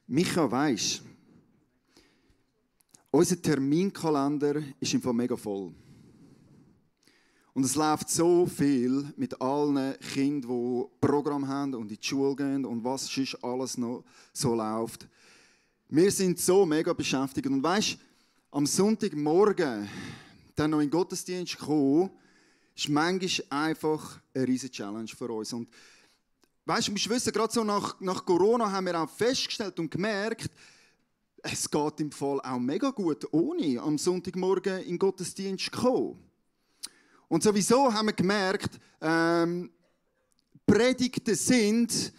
Micha, weisst, unser Terminkalender ist im Fall mega voll. Und es läuft so viel mit allen Kindern, die Programm haben und in die Schule gehen und was sonst alles noch so läuft. Wir sind so mega beschäftigt. Und weisst, am Sonntagmorgen dann noch in den Gottesdienst kommen, ist manchmal einfach eine riesige Challenge für uns. Und weisst, wir wissen, gerade so nach Corona haben wir auch festgestellt und gemerkt, es geht im Fall auch mega gut, ohne am Sonntagmorgen in den Gottesdienst zu kommen. Und sowieso haben wir gemerkt, Predigten sind,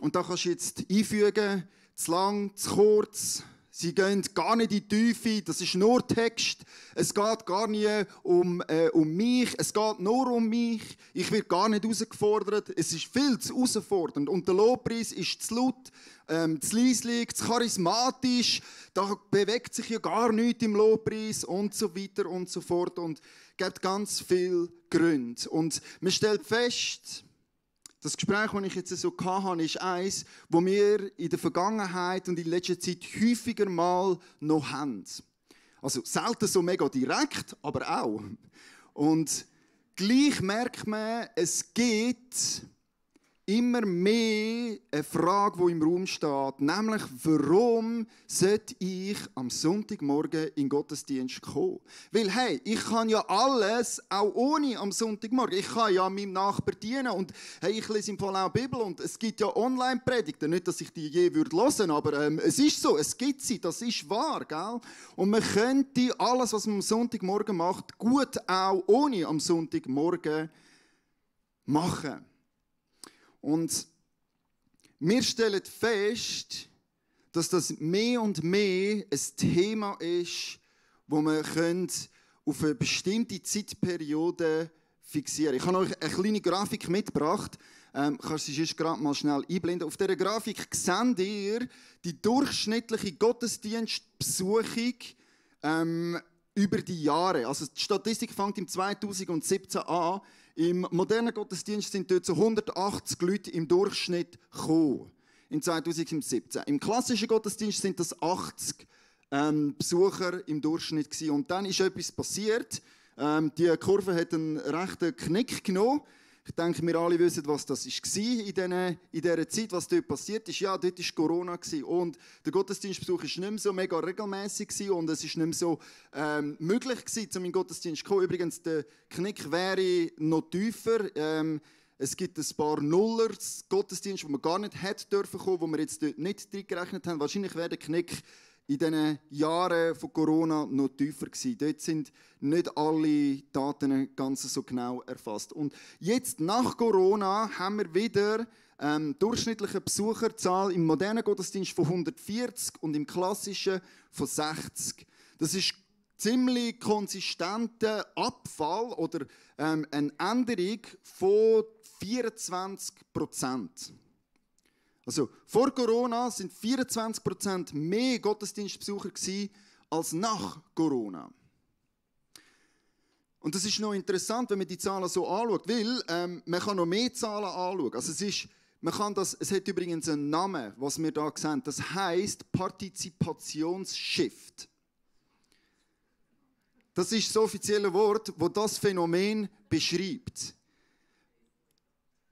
und da kannst du jetzt einfügen, zu lang, zu kurz, sie gehen gar nicht in die Tiefe, das ist nur Text, es geht gar nicht um mich, es geht nur um mich, ich werde gar nicht herausgefordert, es ist viel zu herausfordernd und der Lobpreis ist zu laut, zu leislich, zu charismatisch, da bewegt sich ja gar nichts im Lobpreis und so weiter und so fort und gibt ganz viele Gründe. Und man stellt fest, das Gespräch, das ich jetzt so hatte, ist eines, das wir in der Vergangenheit und in letzter Zeit häufiger mal noch haben. Also selten so mega direkt, aber auch. Und gleich merkt man, es geht immer mehr eine Frage, die im Raum steht, nämlich, warum sollte ich am Sonntagmorgen in den Gottesdienst kommen? Weil, hey, ich kann ja alles, auch ohne am Sonntagmorgen. Ich kann ja meinem Nachbarn dienen und hey, ich lese im Fall auch Bibel und es gibt ja Online-Predigten. Nicht, dass ich die je hören würde, aber es ist so, es gibt sie, das ist wahr, gell? Und man könnte alles, was man am Sonntagmorgen macht, gut auch ohne am Sonntagmorgen machen. Und wir stellen fest, dass das mehr und mehr ein Thema ist, das man auf eine bestimmte Zeitperiode fixieren kann. Ich habe euch eine kleine Grafik mitgebracht. Kannst du sie gerade mal schnell einblenden. Auf dieser Grafik seht ihr die durchschnittliche Gottesdienstbesuchung über die Jahre. Also die Statistik fängt im 2017 an. Im modernen Gottesdienst sind dort so 180 Leute im Durchschnitt gekommen. Im 2017. Im klassischen Gottesdienst sind das 80 Besucher im Durchschnitt gewesen. Und dann ist etwas passiert. Die Kurve hat einen rechten Knick genommen. Ich denke, wir alle wissen, was das war in dieser Zeit, was dort passiert ist. Ja, dort war Corona und der Gottesdienstbesuch war nicht mehr so mega regelmäßig und es war nicht mehr so möglich gewesen, um in den Gottesdienst zu kommen. Übrigens, der Knick wäre noch tiefer. Es gibt ein paar Nuller Gottesdienste, wo man gar nicht hätte dürfen kommen, wo wir jetzt dort nicht drin gerechnet haben. Wahrscheinlich wäre der Knick in diesen Jahren von Corona noch tiefer gewesen. Dort sind nicht alle Daten ganz so genau erfasst. Und jetzt, nach Corona, haben wir wieder durchschnittliche Besucherzahl im modernen Gottesdienst von 140 und im klassischen von 60. Das ist ziemlich konsistenter Abfall oder eine Änderung von 24%. Also vor Corona sind 24% mehr Gottesdienstbesucher gewesen als nach Corona. Und das ist noch interessant, wenn man die Zahlen so anschaut, weil man kann noch mehr Zahlen anschauen. Also es hat übrigens einen Namen, was wir da sehen. Das heisst Partizipationsshift. Das ist das offizielle Wort, das das Phänomen beschreibt.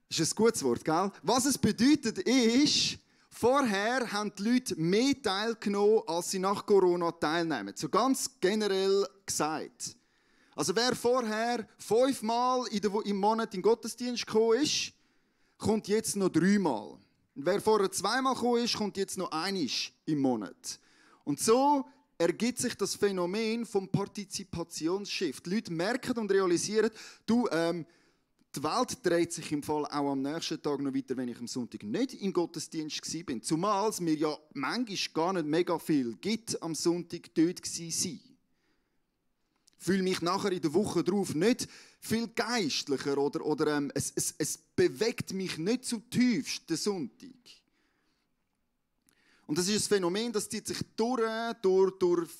Das ist ein gutes Wort, gell? Was es bedeutet ist, vorher haben die Leute mehr teilgenommen, als sie nach Corona teilnehmen. So ganz generell gesagt. Also wer vorher 5-mal im Monat in den Gottesdienst gekommen ist, kommt jetzt noch 3-mal. Und wer vorher 2-mal gekommen ist, kommt jetzt noch 1 im Monat. Und so ergibt sich das Phänomen vom Partizipationsshift. Die Leute merken und realisieren, die Welt dreht sich im Fall auch am nächsten Tag noch weiter, wenn ich am Sonntag nicht im Gottesdienst war. Zumal es mir ja manchmal gar nicht mega viel gibt, am Sonntag dort sein. Ich fühle mich nachher in der Woche drauf nicht viel geistlicher oder es bewegt mich nicht zutiefst, der Sonntag. Und das ist ein Phänomen, das zieht sich durch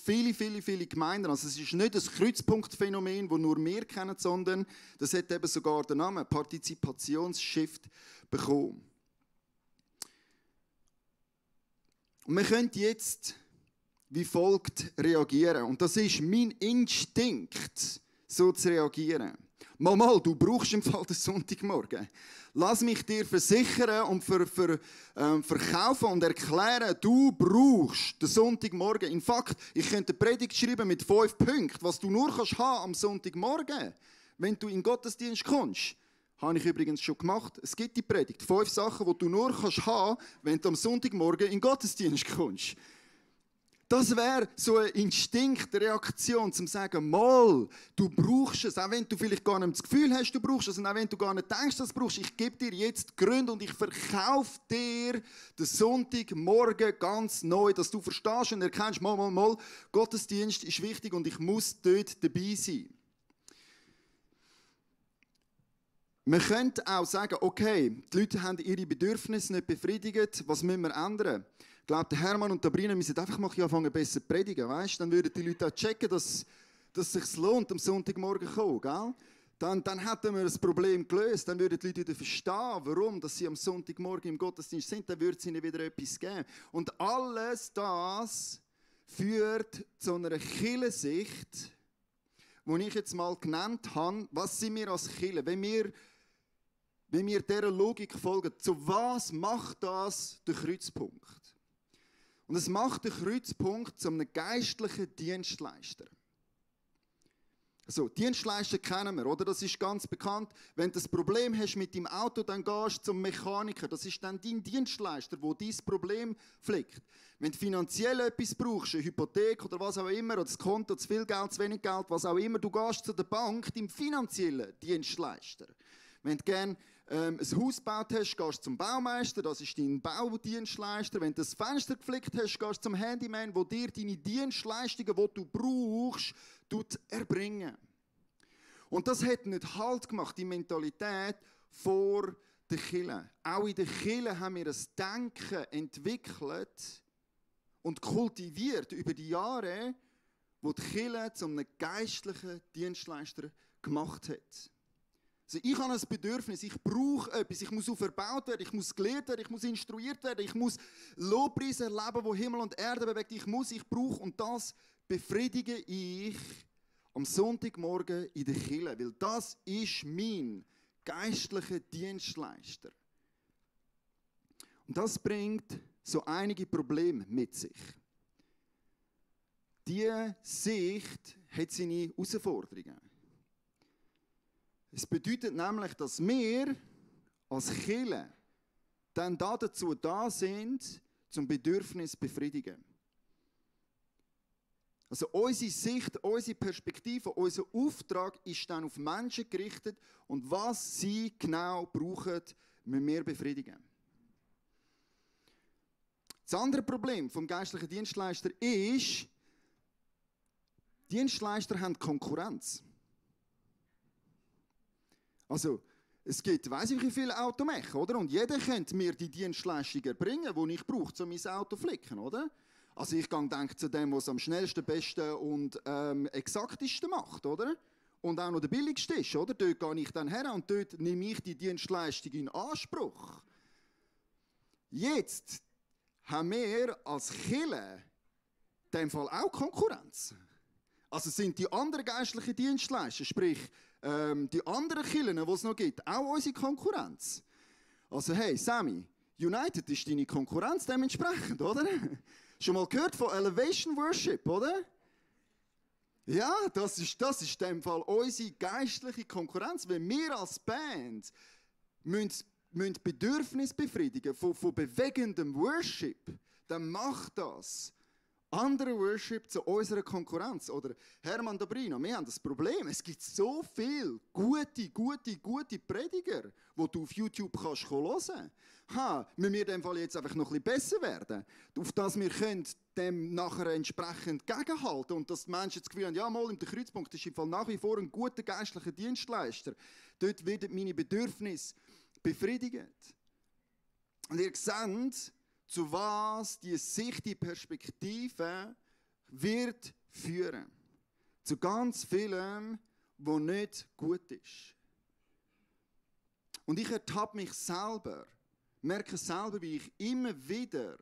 viele Gemeinden. Also es ist nicht ein Kreuzpunktphänomen, das nur wir kennen, sondern das hat eben sogar den Namen Partizipationsshift bekommen. Und wir können jetzt wie folgt reagieren. Und das ist mein Instinkt, so zu reagieren. Mal, du brauchst im Fall den Sonntagmorgen. Lass mich dir versichern und verkaufen und erklären, du brauchst den Sonntagmorgen. In Fakt, ich könnte eine Predigt schreiben mit 5 Punkten, was du nur kannst haben am Sonntagmorgen, wenn du in den Gottesdienst kommst. Habe ich übrigens schon gemacht. Es gibt die Predigt. 5 Sachen, die du nur kannst haben, wenn du am Sonntagmorgen in den Gottesdienst kommst. Das wäre so eine Instinktreaktion, zum sagen, mal, du brauchst es, auch wenn du vielleicht gar nicht das Gefühl hast, du brauchst es, und auch wenn du gar nicht denkst, dass du es brauchst. Ich gebe dir jetzt Gründe und ich verkaufe dir den Sonntagmorgen ganz neu, dass du verstehst und erkennst, mal, Gottesdienst ist wichtig und ich muss dort dabei sein. Man könnte auch sagen, okay, die Leute haben ihre Bedürfnisse nicht befriedigt, was müssen wir ändern? Ich glaube, der Hermann und Sabrina müssen einfach mal anfangen, besser zu predigen, weißt? Dann würden die Leute auch checken, dass es sich lohnt, am Sonntagmorgen zu kommen, gell? Dann hätten wir das Problem gelöst, dann würden die Leute wieder verstehen, warum dass sie am Sonntagmorgen im Gottesdienst sind, dann würde es ihnen wieder etwas geben. Und alles das führt zu einer Kirchensicht, die ich jetzt mal genannt habe. Was sind wir als Kirche? Wenn wir dieser Logik folgen, zu was macht das der Kreuzpunkt? Und es macht den Kreuzpunkt zu einem geistlichen Dienstleister. Also, Dienstleister kennen wir, oder? Das ist ganz bekannt. Wenn du ein Problem hast mit deinem Auto, dann gehst du zum Mechaniker. Das ist dann dein Dienstleister, der dein Problem flickt. Wenn du finanziell etwas brauchst, eine Hypothek oder was auch immer, oder das Konto, zu viel Geld, zu wenig Geld, was auch immer, du gehst zu der Bank, deinem finanziellen Dienstleister. Wenn du gerne ein Haus gebaut hast, gehst du zum Baumeister, das ist dein Baudienstleister. Wenn du das Fenster geflickt hast, gehst du zum Handyman, der dir deine Dienstleistungen, die du brauchst, erbringen. Und das hat nicht Halt gemacht, die Mentalität vor der Kirche. Auch in der Kirche haben wir ein Denken entwickelt und kultiviert über die Jahre, wo die Kirche zu einem geistlichen Dienstleister gemacht hat. Also ich habe ein Bedürfnis, ich brauche etwas, ich muss auferbaut werden, ich muss gelehrt werden, ich muss instruiert werden, ich muss Lobpreis erleben, wo Himmel und Erde bewegt, ich brauche und das befriedige ich am Sonntagmorgen in der Kirche, weil das ist mein geistlicher Dienstleister. Und das bringt so einige Probleme mit sich. Diese Sicht hat seine Herausforderungen. Es bedeutet nämlich, dass wir als Kirche dann dazu da sind, zum Bedürfnis zu befriedigen. Also unsere Sicht, unsere Perspektive, unser Auftrag ist dann auf Menschen gerichtet und was sie genau brauchen, müssen wir befriedigen. Das andere Problem vom geistlichen Dienstleister ist, Dienstleister haben Konkurrenz. Also, es gibt, weiss ich wie viele Automacher, oder? Und jeder könnte mir die Dienstleistung erbringen, die ich brauche, um mein Auto zu flicken, oder? Also ich denke zu dem, was es am schnellsten, besten und exaktesten macht, oder? Und auch noch der billigste ist, oder? Dort gehe ich dann her und dort nehme ich die Dienstleistung in Anspruch. Jetzt haben wir als Kirche in dem Fall auch Konkurrenz. Also sind die anderen geistlichen Dienstleister, sprich die anderen Kirchen, die es noch gibt, auch unsere Konkurrenz. Also hey, Sammy, United ist deine Konkurrenz dementsprechend, oder? Schon mal gehört von Elevation Worship, oder? Ja, das ist in dem Fall unsere geistliche Konkurrenz. Wenn wir als Band müssen Bedürfnisse befriedigen von bewegendem Worship, dann macht das andere Worship zu unserer Konkurrenz. Oder Hermann Sabrina, wir haben das Problem. Es gibt so viele gute Prediger, die du auf YouTube kannst hören kannst. Müssen wir in dem Fall jetzt einfach noch ein bisschen besser werden, auf das wir dem nachher entsprechend gegenhalten und dass die Menschen das Gefühl haben, ja, mal im Kreuzpunkt ist im Fall nach wie vor ein guter geistlicher Dienstleister. Dort werden meine Bedürfnisse befriedigt. Und ihr seht, zu was die Sicht, die Perspektive wird führen. Zu ganz vielem, was nicht gut ist. Und ich ertappe mich selber, merke selber, wie ich immer wieder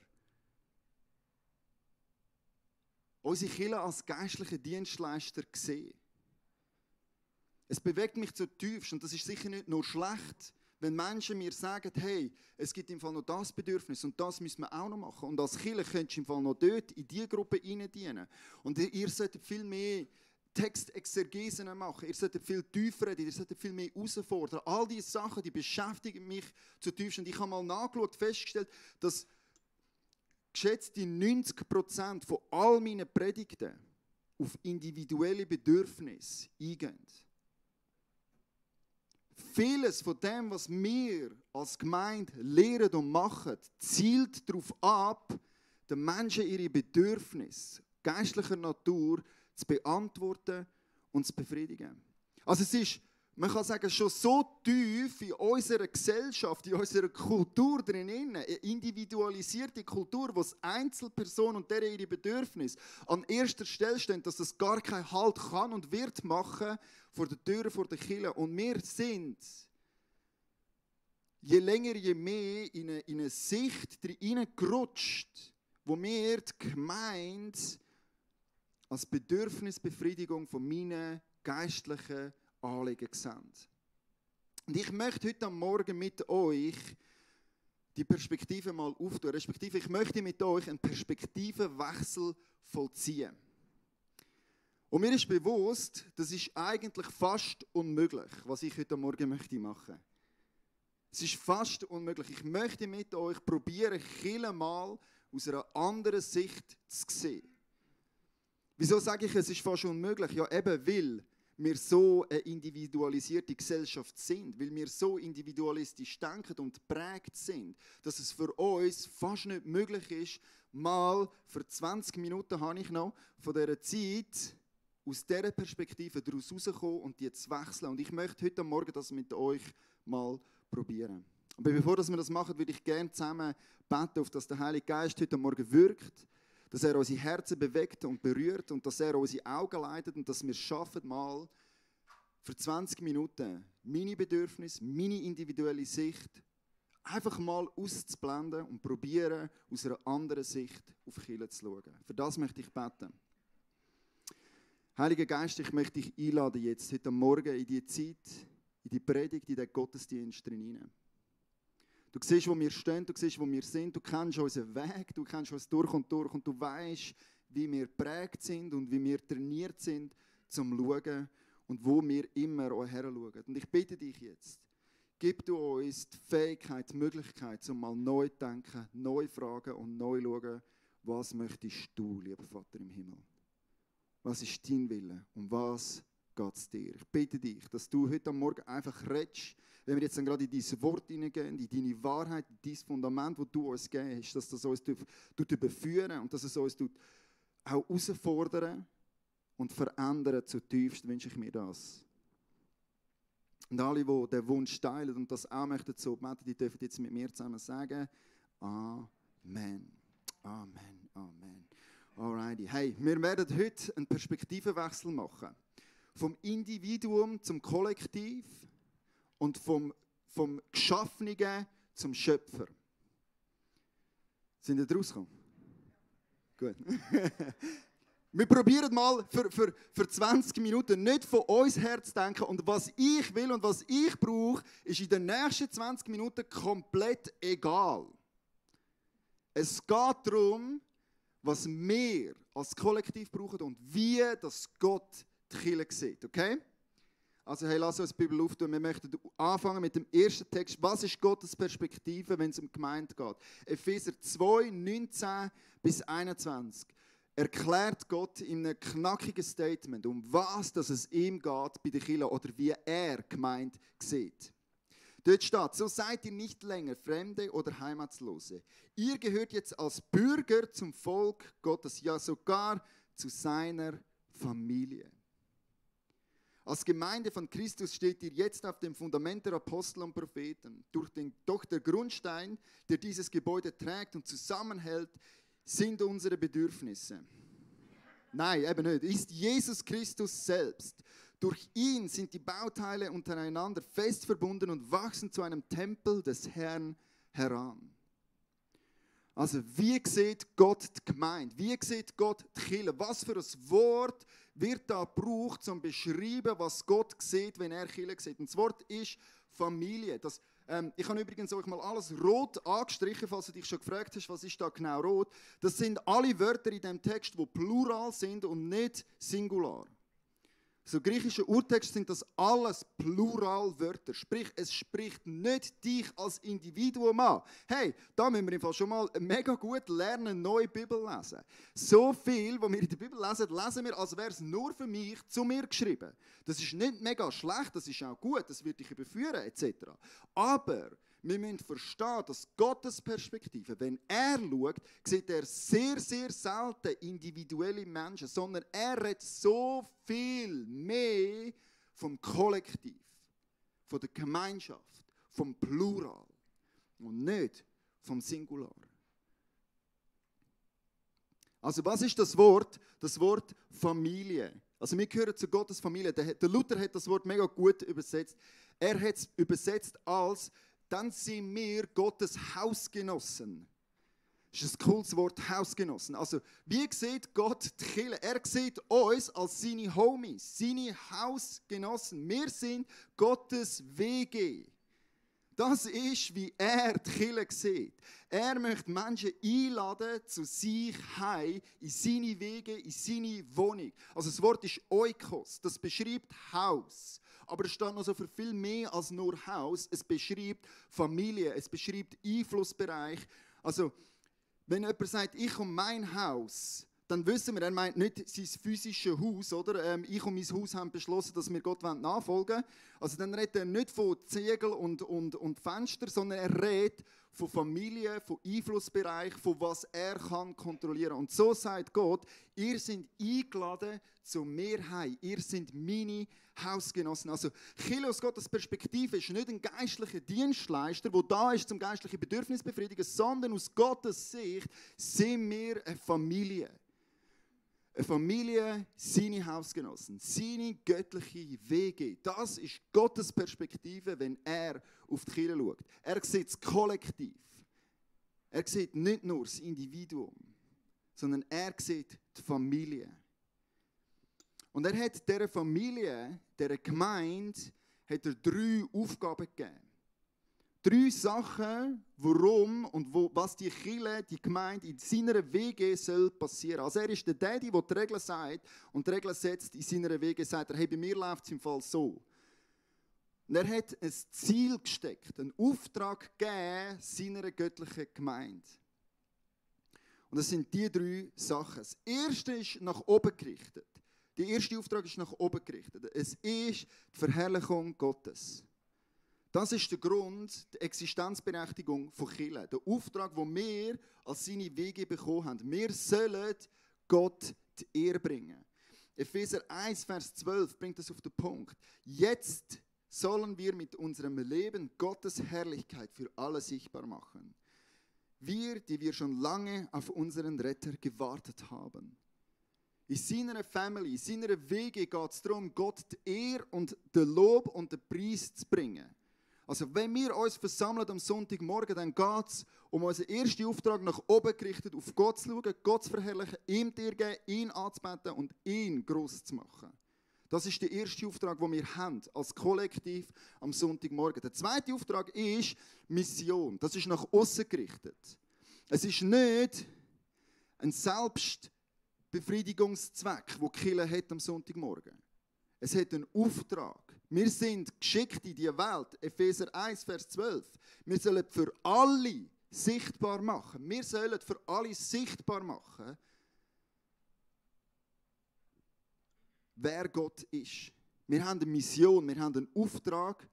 unsere Kirche als geistliche Dienstleister sehen. Es bewegt mich zutiefst und das ist sicher nicht nur schlecht, wenn Menschen mir sagen, hey, es gibt im Fall noch das Bedürfnis und das müssen wir auch noch machen. Und als Kirche könntest du im Fall noch dort in diese Gruppe dienen. Und ihr solltet viel mehr Textexegesen machen, ihr solltet viel tiefer reden, ihr solltet viel mehr herausfordern. All diese Sachen, die beschäftigen mich zutiefst. Und ich habe mal nachgeschaut, festgestellt, dass geschätzt die 90% von all meinen Predigten auf individuelle Bedürfnisse eingehen. Vieles von dem, was wir als Gemeinde lehren und machen, zielt darauf ab, den Menschen ihre Bedürfnisse geistlicher Natur zu beantworten und zu befriedigen. Also es ist, man kann sagen, schon so tief in unserer Gesellschaft, in unserer Kultur drin, eine individualisierte Kultur, wo es Einzelpersonen und deren ihre Bedürfnisse an erster Stelle stehen, dass das gar keinen Halt kann und wird machen vor der Tür, vor der Kirche. Und wir sind je länger, je mehr in eine Sicht hineingerutscht, wo wir die Gemeinde als Bedürfnisbefriedigung von meinen geistlichen Anliegen sehen. Und ich möchte heute Morgen mit euch die Perspektive mal auftun, respektive ich möchte mit euch einen Perspektivenwechsel vollziehen. Und mir ist bewusst, das ist eigentlich fast unmöglich, was ich heute Morgen möchte machen. Es ist fast unmöglich. Ich möchte mit euch probieren, Kirche mal aus einer anderen Sicht zu sehen. Wieso sage ich, es ist fast unmöglich? Ja, eben weil wir so eine individualisierte Gesellschaft sind, weil wir so individualistisch denken und geprägt sind, dass es für uns fast nicht möglich ist, mal für 20 Minuten habe ich noch von dieser Zeit aus dieser Perspektive daraus rauszukommen und die zu wechseln. Und ich möchte heute Morgen das mit euch mal probieren. Aber bevor wir das machen, würde ich gerne zusammen beten, auf dass der Heilige Geist heute Morgen wirkt, dass er unsere Herzen bewegt und berührt und dass er unsere Augen leitet und dass wir es schaffen, mal für 20 Minuten meine Bedürfnisse, meine individuelle Sicht einfach mal auszublenden und probieren, aus einer anderen Sicht auf Kirche zu schauen. Für das möchte ich beten. Heiliger Geist, ich möchte dich einladen jetzt, heute Morgen in die Zeit, in die Predigt, in den Gottesdienst hinein. Du siehst, wo wir stehen, du siehst, wo wir sind, du kennst unseren Weg, du kennst uns durch und du weißt, wie wir geprägt sind und wie wir trainiert sind, zum Schauen und wo wir immer auch her schauen. Und ich bitte dich jetzt, gib du uns die Fähigkeit, die Möglichkeit, um mal neu zu denken, neu fragen und neu schauen, was möchtest du, lieber Vater im Himmel? Was ist dein Wille und was geht es dir? Ich bitte dich, dass du heute Morgen einfach redest, wenn wir jetzt dann gerade in dein Wort hineingehen, in deine Wahrheit, in dein Fundament, das du uns gegeben hast, dass das uns überführen und dass es uns auch herausfordern und verändern zutiefst, wünsche ich mir das. Und alle, die den Wunsch teilen und das auch möchten, so beten, die dürfen jetzt mit mir zusammen sagen, Amen, Amen, Amen. Alrighty. Hey, wir werden heute einen Perspektivenwechsel machen. Vom Individuum zum Kollektiv und vom Geschaffenen zum Schöpfer. Sind ihr rausgekommen? Gut. Wir probieren mal für 20 Minuten nicht von uns her zu denken. Und was ich will und was ich brauche, ist in den nächsten 20 Minuten komplett egal. Es geht darum, was wir als Kollektiv brauchen und wie das Gott die Kirche sieht. Okay? Also hey, lass uns die Bibel auftun. Wir möchten anfangen mit dem ersten Text. Was ist Gottes Perspektive, wenn es um Gemeinde geht? Epheser 2, 19 bis 21 erklärt Gott in einem knackigen Statement, um was dass es ihm geht bei der Kirche oder wie er Gemeinde sieht. Dort steht, so seid ihr nicht länger Fremde oder Heimatslose. Ihr gehört jetzt als Bürger zum Volk Gottes, ja sogar zu seiner Familie. Als Gemeinde von Christus steht ihr jetzt auf dem Fundament der Apostel und Propheten. Doch der Grundstein, der dieses Gebäude trägt und zusammenhält, sind unsere Bedürfnisse. Nein, eben nicht. Ist Jesus Christus selbst. Durch ihn sind die Bauteile untereinander fest verbunden und wachsen zu einem Tempel des Herrn heran. Also, wie sieht Gott die Gemeinde? Wie sieht Gott die Kirche? Was für ein Wort wird da gebraucht, um zu beschreiben, was Gott sieht, wenn er Kirche sieht? Und das Wort ist Familie. Ich habe übrigens euch mal alles rot angestrichen, falls du dich schon gefragt hast, was ist da genau rot. Das sind alle Wörter in dem Text, die plural sind und nicht singular. So griechische Urtext sind das alles Pluralwörter. Sprich, es spricht nicht dich als Individuum an. Hey, da müssen wir im Fall schon mal mega gut lernen, neue Bibel lesen. So viel, was wir in der Bibel lesen, lesen wir, als wäre es nur für mich zu mir geschrieben. Das ist nicht mega schlecht, das ist auch gut, das wird dich überführen, etc. Aber wir müssen verstehen, dass Gottes Perspektive, wenn er schaut, sieht er sehr, sehr selten individuelle Menschen, sondern er redet so viel mehr vom Kollektiv, von der Gemeinschaft, vom Plural und nicht vom Singular. Also was ist das Wort? Das Wort Familie. Also wir gehören zu Gottes Familie. Der Luther hat das Wort mega gut übersetzt. Er hat es übersetzt als dann sind wir Gottes Hausgenossen. Das ist ein cooles Wort, Hausgenossen. Also, wie sieht Gott die Kirche? Er sieht uns als seine Homies, seine Hausgenossen. Wir sind Gottes WG. Das ist, wie er die Kirche sieht. Er möchte Menschen einladen zu sich heim, in seine Wege, in seine Wohnung. Also das Wort ist Oikos, das beschreibt Haus. Aber es steht noch so für viel mehr als nur Haus. Es beschreibt Familie, es beschreibt Einflussbereich. Also, wenn jemand sagt, ich und mein Haus, dann wissen wir, er meint nicht sein physisches Haus, oder? Ich und mein Haus haben beschlossen, dass wir Gott nachfolgen wollen. Also dann redet er nicht von Ziegel und Fenster, sondern er redet von Familie, von Einflussbereich, von was er kann kontrollieren. Und so sagt Gott, ihr seid eingeladen zu mir heim. Ihr seid meine Hausgenossen. Also Kirche aus Gottes Perspektive ist nicht ein geistlicher Dienstleister, der da ist, zum geistliche Bedürfnis zu befriedigen, sondern aus Gottes Sicht sind wir eine Familie. Eine Familie, seine Hausgenossen, seine göttliche Wege. Das ist Gottes Perspektive, wenn er auf die Kirche schaut. Er sieht das Kollektiv. Er sieht nicht nur das Individuum, sondern er sieht die Familie. Und er hat dieser Familie, dieser Gemeinde, hat er 3 Aufgaben gegeben. 3 Sachen, warum und was die Kirche, die Gemeinde in seiner Wege soll passieren. Also er ist der Daddy, der die Regeln sagt und die Regeln setzt in seiner Wege, sagt er, hey, bei mir läuft es im Fall so. Und er hat ein Ziel gesteckt, einen Auftrag gegeben seiner göttlichen Gemeinde. Und das sind die 3 Sachen. Das erste ist nach oben gerichtet. Der erste Auftrag ist nach oben gerichtet. Es ist die Verherrlichung Gottes. Das ist der Grund, die Existenzberechtigung von Kirche. Der Auftrag, den wir als seine Wege bekommen haben. Wir sollen Gott die Ehre bringen. Epheser 1, Vers 12 bringt das auf den Punkt. Jetzt sollen wir mit unserem Leben Gottes Herrlichkeit für alle sichtbar machen. Wir, die wir schon lange auf unseren Retter gewartet haben. In seiner Family, in seiner Wege geht es darum, Gott die Ehre und den Lob und den Preis zu bringen. Also wenn wir uns versammeln am Sonntagmorgen, dann geht es um unseren ersten Auftrag nach oben gerichtet, auf Gott zu schauen, Gott zu verherrlichen, ihm dir geben, ihn anzubeten und ihn gross zu machen. Das ist der erste Auftrag, den wir haben, als Kollektiv am Sonntagmorgen. Der zweite Auftrag ist Mission. Das ist nach außen gerichtet. Es ist nicht ein Selbstbefriedigungszweck, den die Kirche hat am Sonntagmorgen. Es hat einen Auftrag. Wir sind geschickt in diese Welt. Epheser 1, Vers 12. Wir sollen für alle sichtbar machen. Wir sollen für alle sichtbar machen, wer Gott ist. Wir haben eine Mission, wir haben einen Auftrag.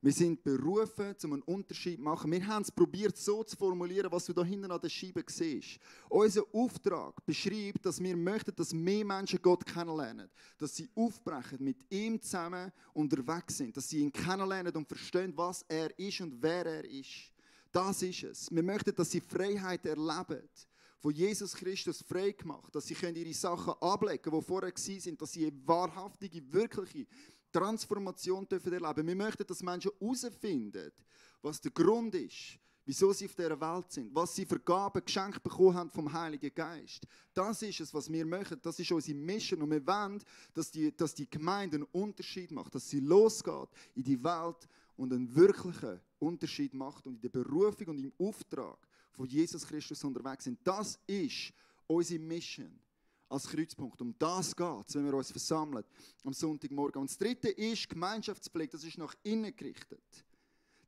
Wir sind berufen, um einen Unterschied zu machen. Wir haben es probiert, so zu formulieren, was du da hinten an der Scheibe siehst. Unser Auftrag beschreibt, dass wir möchten, dass mehr Menschen Gott kennenlernen. Dass sie aufbrechen, mit ihm zusammen unterwegs sind. Dass sie ihn kennenlernen und verstehen, was er ist und wer er ist. Das ist es. Wir möchten, dass sie Freiheit erleben. Von Jesus Christus frei gemacht. Dass sie ihre Sachen ablegen können, die vorher waren. Dass sie eine wahrhaftige, wirkliche Transformation erleben dürfen. Wir möchten, dass Menschen herausfinden, was der Grund ist wieso sie auf dieser Welt sind, was sie für Gaben geschenkt bekommen haben vom Heiligen Geist. Das ist es, was wir machen. Das ist unsere Mission. Und wir wollen, dass die Gemeinde einen Unterschied macht, dass sie losgeht in die Welt und einen wirklichen Unterschied macht und in der Berufung und im Auftrag von Jesus Christus unterwegs sind. Das ist unsere Mission als Kreuzpunkt. Um das geht es, wenn wir uns versammeln am Sonntagmorgen. Und das dritte ist Gemeinschaftspflege, das ist nach innen gerichtet.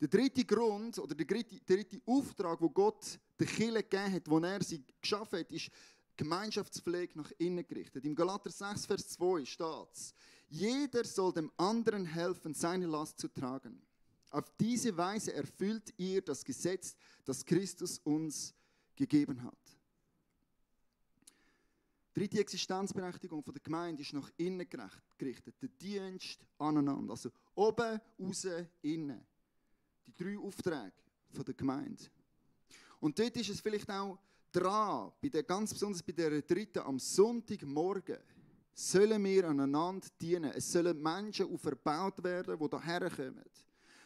Der dritte Grund oder der dritte Auftrag, wo Gott der Kirche gegeben hat, wo er sie geschaffen hat, ist Gemeinschaftspflege nach innen gerichtet. Im Galater 6, Vers 2 steht es: Jeder soll dem anderen helfen, seine Last zu tragen. Auf diese Weise erfüllt ihr das Gesetz, das Christus uns gegeben hat. Die dritte Existenzberechtigung der Gemeinde ist nach innen gerichtet. Der Dienst aneinander. Also oben, außen, innen. Die 3 Aufträge der Gemeinde. Und dort ist es vielleicht auch dran, ganz besonders bei der dritten am Sonntagmorgen, sollen wir aneinander dienen. Es sollen Menschen auferbaut werden, die hierher kommen.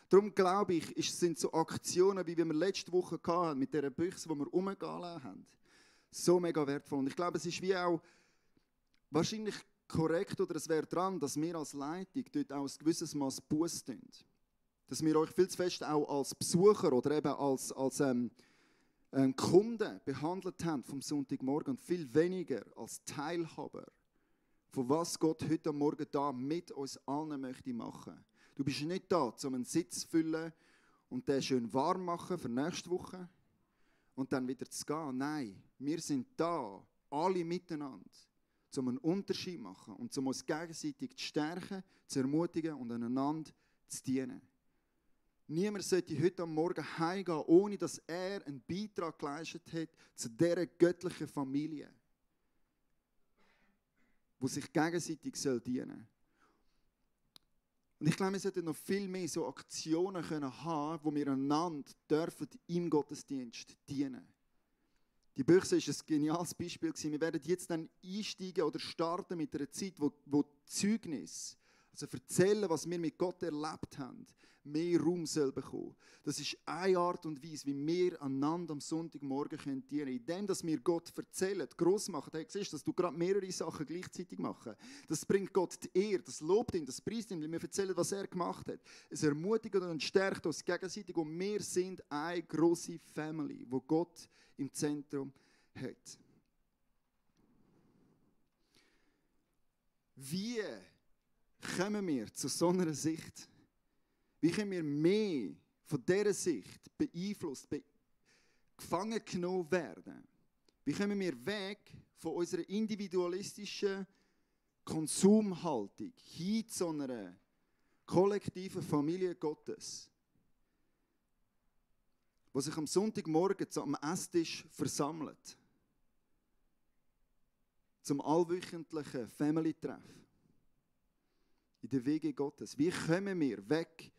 Darum glaube ich, sind so Aktionen, wie wir letzte Woche hatten, mit dieser Büchse, die wir rumgehen lassen haben, so mega wertvoll. Und ich glaube, es ist wie auch wahrscheinlich korrekt oder es wäre dran, dass wir als Leitung dort auch ein gewisses Maß Buße tun. Dass wir euch viel zu fest auch als Besucher oder eben als Kunden behandelt haben vom Sonntagmorgen und viel weniger als Teilhaber, von was Gott heute am Morgen da mit uns allen möchte machen. Du bist nicht da, um einen Sitz zu füllen und den schön warm machen für nächste Woche und dann wieder zu gehen. Nein, wir sind da, alle miteinander, um einen Unterschied zu machen und um uns gegenseitig zu stärken, zu ermutigen und einander zu dienen. Niemand sollte heute am Morgen heimgehen, ohne dass er einen Beitrag geleistet hat zu dieser göttlichen Familie, die sich gegenseitig dienen soll. Und ich glaube, wir sollten noch viel mehr so Aktionen haben, wo wir einander dürfen im Gottesdienst dienen. Die Büchse war ein geniales Beispiel. Wir werden jetzt dann einsteigen oder starten mit einer Zeit, wo Zeugnis, also erzählen, was wir mit Gott erlebt haben, mehr Raum soll bekommen. Das ist eine Art und Weise, wie wir einander am Sonntagmorgen dienen können. Indem, dass wir Gott erzählen, gross machen. Hey, siehst du, dass du gerade mehrere Sachen gleichzeitig machen. Das bringt Gott die Ehre, das lobt ihn, das preist ihn, weil wir erzählen, was er gemacht hat. Es ermutigt und stärkt uns gegenseitig und wir sind eine grosse Family, wo Gott im Zentrum hat. Wie kommen wir zu so einer Sicht? Wie können wir mehr von dieser Sicht beeinflusst, gefangen genommen werden? Wie kommen wir weg von unserer individualistischen Konsumhaltung hin zu einer kollektiven Familie Gottes, die sich am Sonntagmorgen am Esstisch versammelt, zum allwöchentlichen Family-Treff in der Wege Gottes? Wie kommen wir weg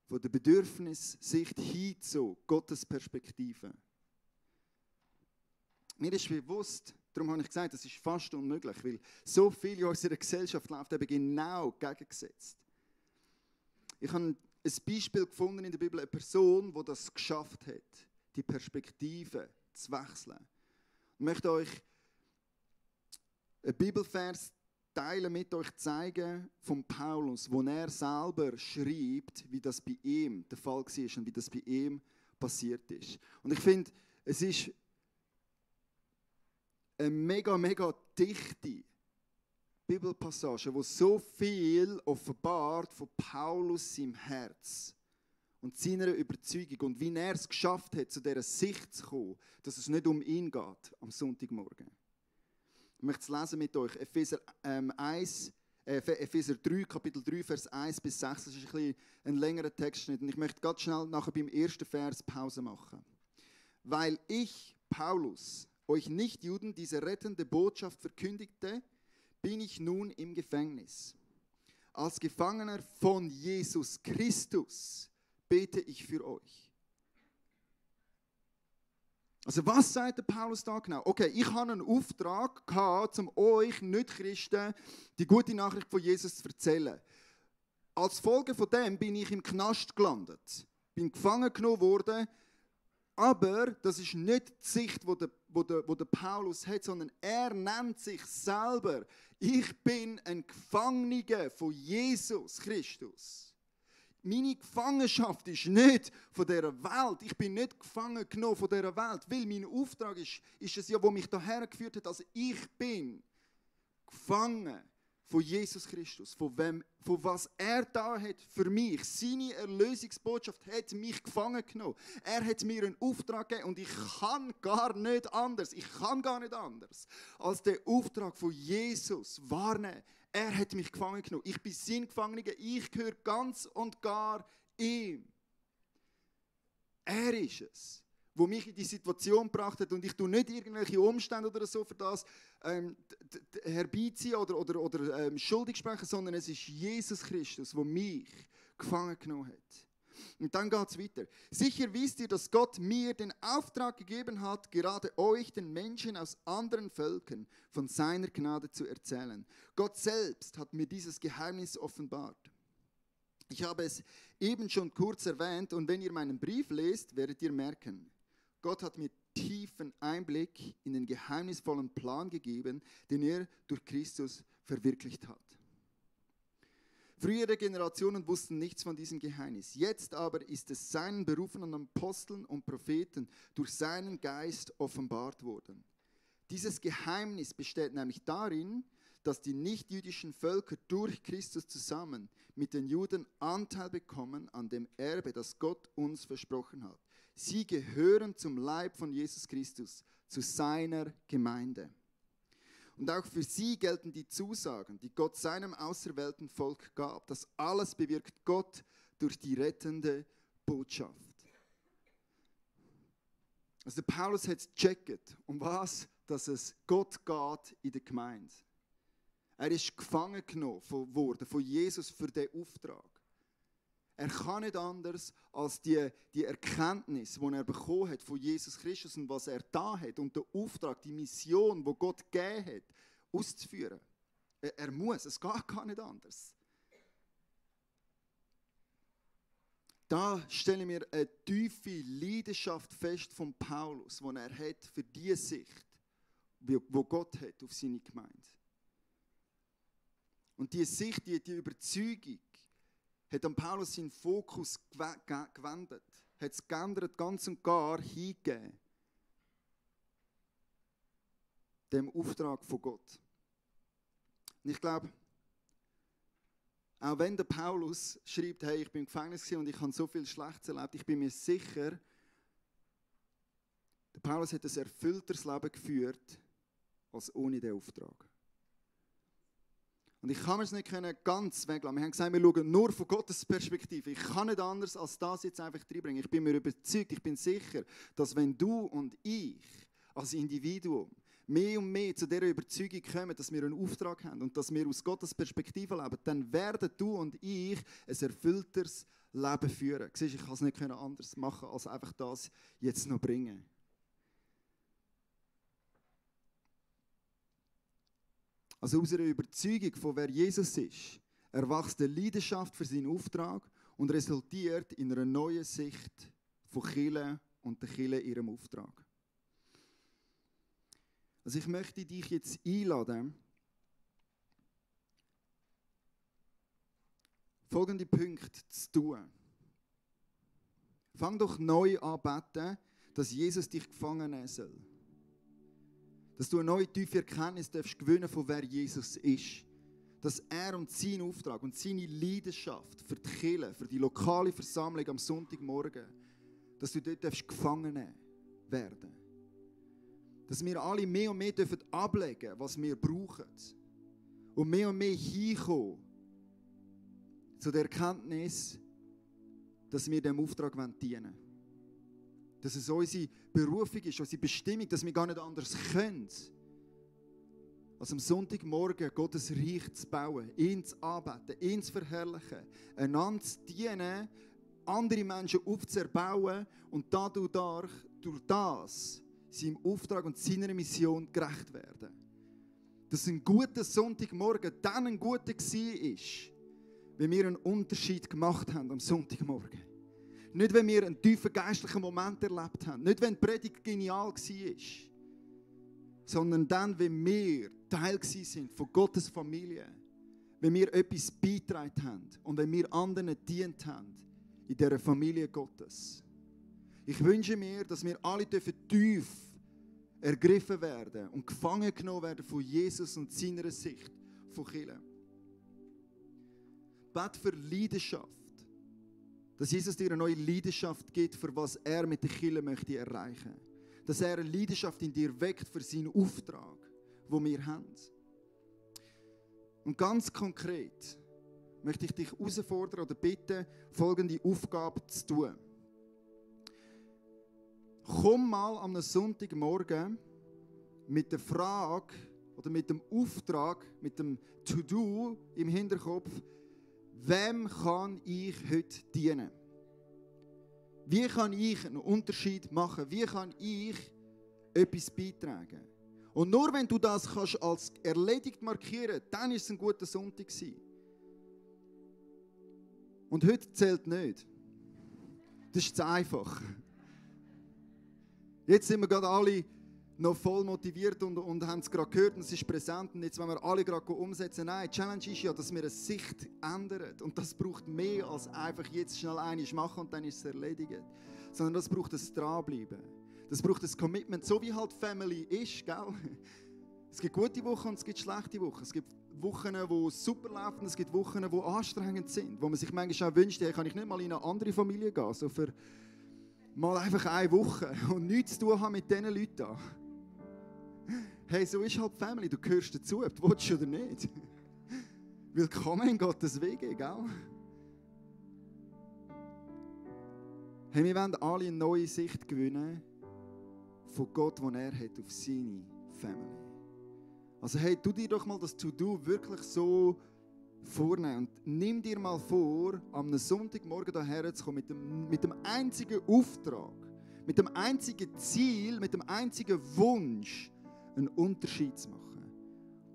von der Bedürfnissicht hin zu Gottes Perspektive? Mir ist bewusst, darum habe ich gesagt, das ist fast unmöglich, weil so viel in unserer Gesellschaft läuft eben genau gegengesetzt. Ich habe ein Beispiel gefunden in der Bibel, eine Person, die das geschafft hat, die Perspektive zu wechseln. Ich möchte euch einen Bibelvers teilen, mit euch zeigen von Paulus, wo er selber schreibt, wie das bei ihm der Fall war und wie das bei ihm passiert ist. Und ich finde, es ist eine mega dichte Bibelpassage, wo so viel offenbart von Paulus seinem Herz und seiner Überzeugung und wie er es geschafft hat, zu dieser Sicht zu kommen, dass es nicht um ihn geht am Sonntagmorgen. Ich möchte es lesen mit euch. Epheser 3, Kapitel 3, Vers 1 bis 6. Das ist ein längerer Textschnitt. Und ich möchte ganz schnell nachher beim ersten Vers Pause machen. Weil ich, Paulus, euch Nichtjuden diese rettende Botschaft verkündigte, bin ich nun im Gefängnis. Als Gefangener von Jesus Christus bete ich für euch. Also was sagt der Paulus da genau? Okay, ich habe einen Auftrag gehabt, um euch Nicht-Christen die gute Nachricht von Jesus zu erzählen. Als Folge von dem bin ich im Knast gelandet. bin gefangen genommen worden, aber das ist nicht die Sicht, die der Paulus hat, sondern er nennt sich selber, ich bin ein Gefangener von Jesus Christus. Meine Gefangenschaft ist nicht von dieser Welt. Ich bin nicht gefangen genommen von dieser Welt, weil mein Auftrag ist es ja, wo mich daher geführt hat. Also ich bin gefangen von Jesus Christus, von was er da hat für mich. Seine Erlösungsbotschaft hat mich gefangen genommen. Er hat mir einen Auftrag gegeben und ich kann gar nicht anders, als den Auftrag von Jesus wahrnehmen. Er hat mich gefangen genommen. Ich bin sein Gefangener, ich gehöre ganz und gar ihm. Er ist es, wo mich in die Situation gebracht hat und ich tue nicht irgendwelche Umstände oder so für das herbeiziehen oder schuldig sprechen, sondern es ist Jesus Christus, der mich gefangen genommen hat. Und dann geht es weiter. Sicher wisst ihr, dass Gott mir den Auftrag gegeben hat, gerade euch, den Menschen aus anderen Völkern, von seiner Gnade zu erzählen. Gott selbst hat mir dieses Geheimnis offenbart. Ich habe es eben schon kurz erwähnt und wenn ihr meinen Brief lest, werdet ihr merken, Gott hat mir tiefen Einblick in den geheimnisvollen Plan gegeben, den er durch Christus verwirklicht hat. Frühere Generationen wussten nichts von diesem Geheimnis. Jetzt aber ist es seinen berufenen Aposteln und Propheten durch seinen Geist offenbart worden. Dieses Geheimnis besteht nämlich darin, dass die nichtjüdischen Völker durch Christus zusammen mit den Juden Anteil bekommen an dem Erbe, das Gott uns versprochen hat. Sie gehören zum Leib von Jesus Christus, zu seiner Gemeinde. Und auch für sie gelten die Zusagen, die Gott seinem auserwählten Volk gab. Das alles bewirkt Gott durch die rettende Botschaft. Also der Paulus hat es gecheckt, um was dass es Gott geht in der Gemeinde. Er ist gefangen genommen worden von Jesus für diesen Auftrag. Er kann nicht anders, als die Erkenntnis, die er bekommen hat von Jesus Christus und was er da hat und den Auftrag, die Mission, die Gott gegeben hat, auszuführen. Er muss, es geht gar nicht anders. Da stellen wir eine tiefe Leidenschaft fest von Paulus, die er hat für diese Sicht, die Gott hat auf seine Gemeinde. Und diese Sicht, die Überzeugung, hat an Paulus seinen Fokus gewendet, hat es geändert, ganz und gar hingegeben, dem Auftrag von Gott. Und ich glaube, auch wenn der Paulus schreibt, hey, ich bin im Gefängnis und ich habe so viel Schlechtes erlebt, ich bin mir sicher, der Paulus hat ein erfüllteres Leben geführt, als ohne diesen Auftrag. Und ich kann mir es nicht ganz weglassen. Wir haben gesagt, wir schauen nur von Gottes Perspektive. Ich kann nicht anders als das jetzt einfach reinbringen. Ich bin mir überzeugt, ich bin sicher, dass wenn du und ich als Individuum mehr und mehr zu dieser Überzeugung kommen, dass wir einen Auftrag haben und dass wir aus Gottes Perspektive leben, dann werden du und ich ein erfüllteres Leben führen. Siehst, ich kann es nicht anders machen, als einfach das jetzt noch bringen. Also aus einer Überzeugung von wer Jesus ist, erwächst eine Leidenschaft für seinen Auftrag und resultiert in einer neuen Sicht von Kirche und der Kirche ihrem Auftrag. Also ich möchte dich jetzt einladen, folgende Punkte zu tun. Fang doch neu an zu beten, dass Jesus dich gefangen nehmen soll. Dass du eine neue tiefe Erkenntnis gewinnen von wer Jesus ist. Dass er und sein Auftrag und seine Leidenschaft für die Kirche, für die lokale Versammlung am Sonntagmorgen, dass du dort gefangen werden darfst. Dass wir alle mehr und mehr ablegen dürfen, was wir brauchen. Und mehr hinkommen zu der Erkenntnis, dass wir dem Auftrag dienen wollen. Dass es unsere Berufung ist, unsere Bestimmung, dass wir gar nicht anders können, als am Sonntagmorgen Gottes Reich zu bauen, ihn zu anbeten, ihn zu verherrlichen, einander zu dienen, andere Menschen aufzuerbauen und dadurch, durch das, seinem Auftrag und seiner Mission gerecht werden. Dass ein guter Sonntagmorgen dann ein guter war, wenn wir einen Unterschied gemacht haben am Sonntagmorgen. Nicht, wenn wir einen tiefen geistlichen Moment erlebt haben. Nicht, wenn die Predigt genial war. Sondern dann, wenn wir Teil sind von Gottes Familie. Wenn wir etwas beigetragen haben und wenn wir anderen gedient haben in dieser Familie Gottes. Ich wünsche mir, dass wir alle tief ergriffen werden und gefangen genommen werden von Jesus und seiner Sicht von Kirche. Bet für Leidenschaft. Dass Jesus dir eine neue Leidenschaft gibt, für was er mit der Kirche möchte erreichen. Dass er eine Leidenschaft in dir weckt für seinen Auftrag, den wir haben. Und ganz konkret möchte ich dich herausfordern oder bitten, folgende Aufgabe zu tun. Komm mal am Sonntagmorgen mit der Frage oder mit dem Auftrag, mit dem To-Do im Hinterkopf, wem kann ich heute dienen? Wie kann ich einen Unterschied machen? Wie kann ich etwas beitragen? Und nur wenn du das kannst als erledigt markieren, dann ist es ein guter Sonntag gewesen. Und heute zählt nicht. Das ist zu einfach. Jetzt sind wir gerade alle noch voll motiviert und haben es gerade gehört und es ist präsent. Und jetzt wollen wir alle gerade umsetzen. Nein, die Challenge ist ja, dass wir eine Sicht ändern. Und das braucht mehr als einfach jetzt schnell einiges machen und dann ist es erledigt. Sondern das braucht ein Dranbleiben. Das braucht ein Commitment, so wie halt Family ist, gell? Es gibt gute Wochen und es gibt schlechte Wochen. Es gibt Wochen, die super laufen, es gibt Wochen, die anstrengend sind. Wo man sich manchmal auch wünscht, hey, kann ich nicht mal in eine andere Familie gehen, so für mal einfach eine Woche und nichts zu tun haben mit diesen Leuten da. Hey, so ist halt Family, du gehörst dazu, ob du willst oder nicht. Willkommen in Gottes Wege, gell? Hey, wir wollen alle eine neue Sicht gewinnen von Gott, den er hat auf seine Family. Also hey, tu dir doch mal das To-Do wirklich so vornehmen und nimm dir mal vor, am Sonntagmorgen hierher zu kommen mit dem einzigen Auftrag, mit dem einzigen Ziel, mit dem einzigen Wunsch, einen Unterschied zu machen.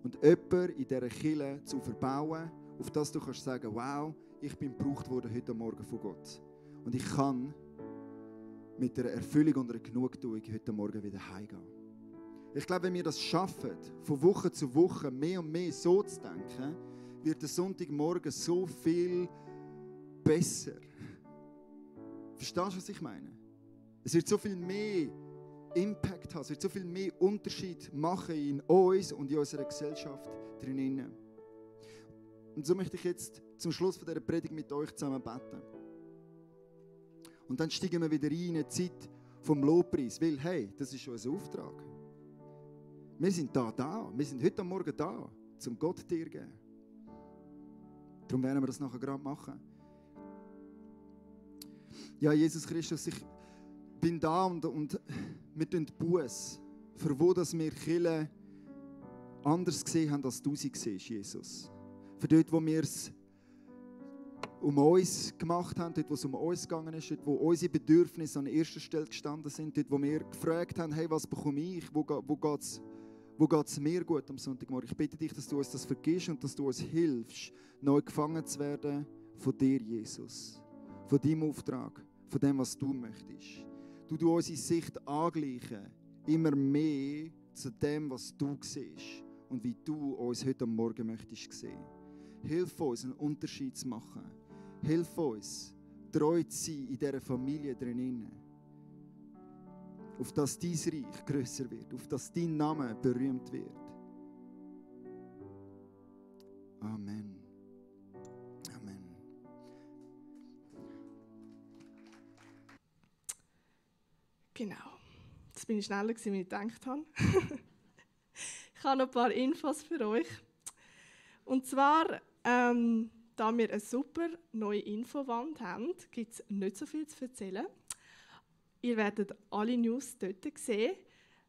Und jemanden in dieser Kirche zu verbauen, auf das du kannst sagen, wow, ich bin gebraucht worden heute Morgen von Gott. Und ich kann mit einer Erfüllung und einer Genugtuung heute Morgen wieder heimgehen. Ich glaube, wenn wir das schaffen, von Woche zu Woche mehr und mehr so zu denken, wird der Sonntagmorgen so viel besser. Verstehst du, was ich meine? Es wird so viel mehr Impact haben, es wird so viel mehr Unterschied machen in uns und in unserer Gesellschaft drinnen. Und so möchte ich jetzt zum Schluss von dieser Predigt mit euch zusammen beten. Und dann steigen wir wieder rein in eine Zeit vom Lobpreis, weil, hey, das ist unser Auftrag. Wir sind da. Wir sind heute Morgen da, zum Gott dir geben. Darum werden wir das nachher gerade machen. Ja, Jesus Christus, ich bin da und wir tun Buß, für wo dass wir Kirche anders gesehen haben, als du sie siehst, Jesus. Für dort, wo wir es um uns gemacht haben, dort, wo es um uns gegangen ist, dort, wo unsere Bedürfnisse an erster Stelle gestanden sind, dort, wo wir gefragt haben, hey, was bekomme ich, wo geht es mir gut am Sonntagmorgen? Ich bitte dich, dass du uns das vergisst und dass du uns hilfst, neu gefangen zu werden von dir, Jesus. Von deinem Auftrag, von dem, was du möchtest. Du unsere Sicht angleichen, immer mehr zu dem, was du siehst und wie du uns heute Morgen möchtest sehen. Hilf uns, einen Unterschied zu machen. Hilf uns, treu zu sein in dieser Familie drinnen. Auf dass dein Reich grösser wird, auf dass dein Name berühmt wird. Amen. Amen. Genau. Jetzt bin ich schneller, als ich gedacht habe. Ich habe noch ein paar Infos für euch. Und zwar, da wir eine super neue Infowand haben, gibt es nicht so viel zu erzählen. Ihr werdet alle News dort sehen.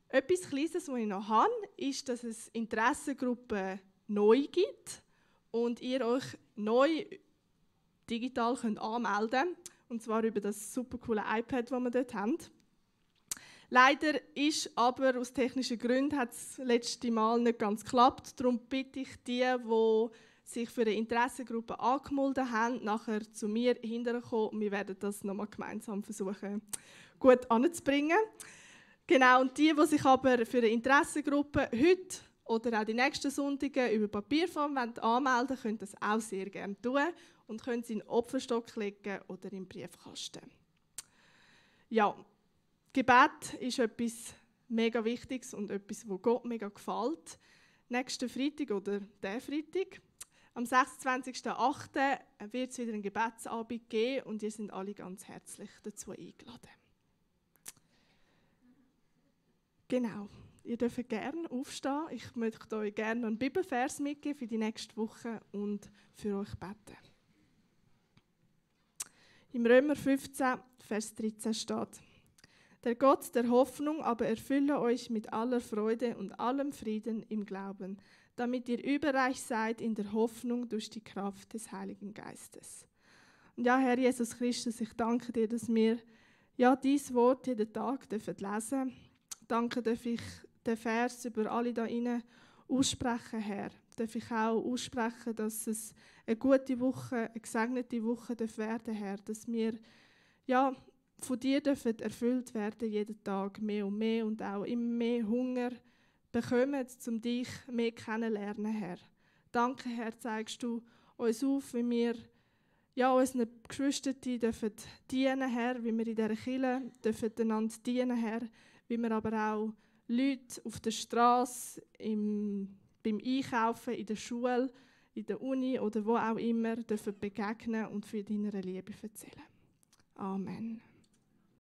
Etwas Kleines, was ich noch habe, ist, dass es Interessengruppen neu gibt und ihr euch neu digital anmelden könnt. Und zwar über das super coole iPad, das wir dort haben. Leider ist aber aus technischen Gründen hat es das letzte Mal nicht ganz geklappt. Darum bitte ich die sich für eine Interessengruppe angemeldet haben, nachher zu mir hinterherkommen. Wir werden das nochmal gemeinsam versuchen, gut anzubringen. Genau, und die sich aber für eine Interessengruppe heute oder auch die nächsten Sonntage über Papierform anmelden wollen, können das auch sehr gerne tun und können sie in den Opferstock legen oder im Briefkasten. Ja, Gebet ist etwas mega Wichtiges und etwas, wo Gott mega gefällt. Nächsten Freitag oder der Freitag, am 26.08. wird es wieder einen Gebetsabend geben und ihr sind alle ganz herzlich dazu eingeladen. Genau, ihr dürft gerne aufstehen. Ich möchte euch gerne noch einen Bibelvers mitgeben für die nächste Woche und für euch beten. Im Römer 15, Vers 13 steht: Der Gott der Hoffnung aber erfülle euch mit aller Freude und allem Frieden im Glauben, damit ihr überreich seid in der Hoffnung durch die Kraft des Heiligen Geistes. Und ja, Herr Jesus Christus, ich danke dir, dass wir dein Wort jeden Tag lesen dürfen. Danke, darf ich den Vers über alle da rein aussprechen, Herr. Darf ich auch aussprechen, dass es eine gute Woche, eine gesegnete Woche werden, Herr. Dass wir von dir dürfen erfüllt werden, jeden Tag mehr und auch immer mehr Hunger bekommen, um dich mehr kennenzulernen, Herr. Danke, Herr, zeigst du uns auf, wie wir unseren Geschwistern dürfen dienen, Herr, wie wir in dieser Kirche dürfen einander dienen, Herr, wie wir aber auch Leute auf der Straße, beim Einkaufen, in der Schule, in der Uni oder wo auch immer dürfen begegnen und für deine Liebe erzählen. Amen.